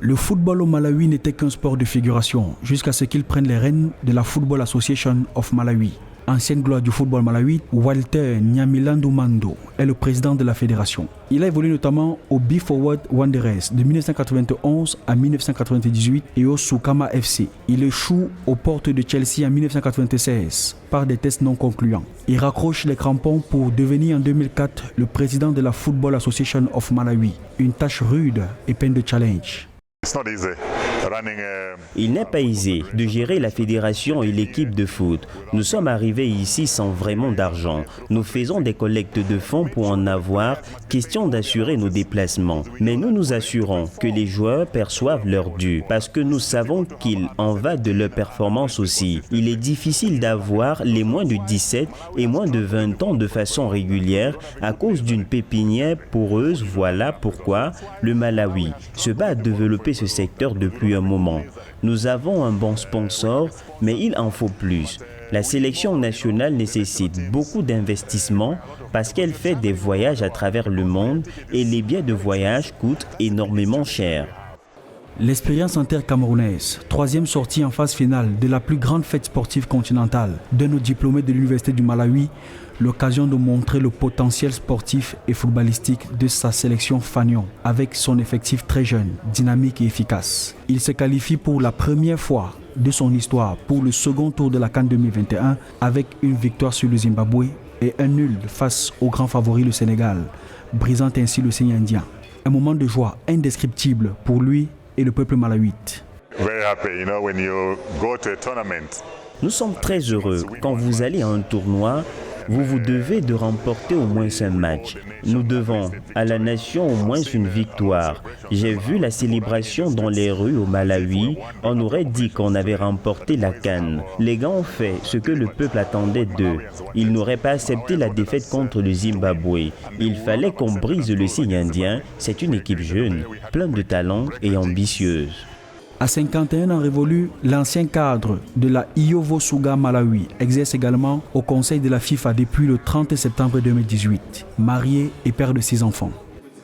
Le football au Malawi n'était qu'un sport de figuration jusqu'à ce qu'il prenne les rênes de la Football Association of Malawi. Ancienne gloire du football malawi, Walter Nyamilandu Mando est le président de la fédération. Il a évolué notamment au Be Forward Wanderers de 1991 à 1998 et au Sukama FC. Il échoue aux portes de Chelsea en 1996 par des tests non concluants. Il raccroche les crampons pour devenir en 2004 le président de la Football Association of Malawi. Une tâche rude et pleine de challenges. Il n'est pas aisé de gérer la fédération et l'équipe de foot. Nous sommes arrivés ici sans vraiment d'argent. Nous faisons des collectes de fonds pour en avoir, question d'assurer nos déplacements. Mais nous nous assurons que les joueurs perçoivent leur dû, parce que nous savons qu'il en va de leur performance aussi. Il est difficile d'avoir les moins de 17 et moins de 20 ans de façon régulière à cause d'une pépinière poreuse. Voilà pourquoi le Malawi se bat à développer ce secteur depuis un moment. Nous avons un bon sponsor, mais il en faut plus. La sélection nationale nécessite beaucoup d'investissement parce qu'elle fait des voyages à travers le monde et les billets de voyage coûtent énormément cher. L'expérience inter-camerounaise, troisième sortie en phase finale de la plus grande fête sportive continentale de nos diplômés de l'Université du Malawi, l'occasion de montrer le potentiel sportif et footballistique de sa sélection Fanion avec son effectif très jeune, dynamique et efficace. Il se qualifie pour la première fois de son histoire pour le second tour de la CAN 2021 avec une victoire sur le Zimbabwe et un nul face au grand favori le Sénégal, brisant ainsi le signe indien. Un moment de joie indescriptible pour lui et le peuple malawite. Nous sommes très heureux. Quand vous allez à un tournoi, vous devez de remporter au moins un match. Nous devons à la nation au moins une victoire. J'ai vu la célébration dans les rues au Malawi. On aurait dit qu'on avait remporté la CAN. Les gars ont fait ce que le peuple attendait d'eux. Ils n'auraient pas accepté la défaite contre le Zimbabwe. Il fallait qu'on brise le signe indien. C'est une équipe jeune, pleine de talent et ambitieuse. À 51 ans révolus, l'ancien cadre de la Iovo Suga Malawi exerce également au conseil de la FIFA depuis le 30 septembre 2018, marié et père de 6 enfants.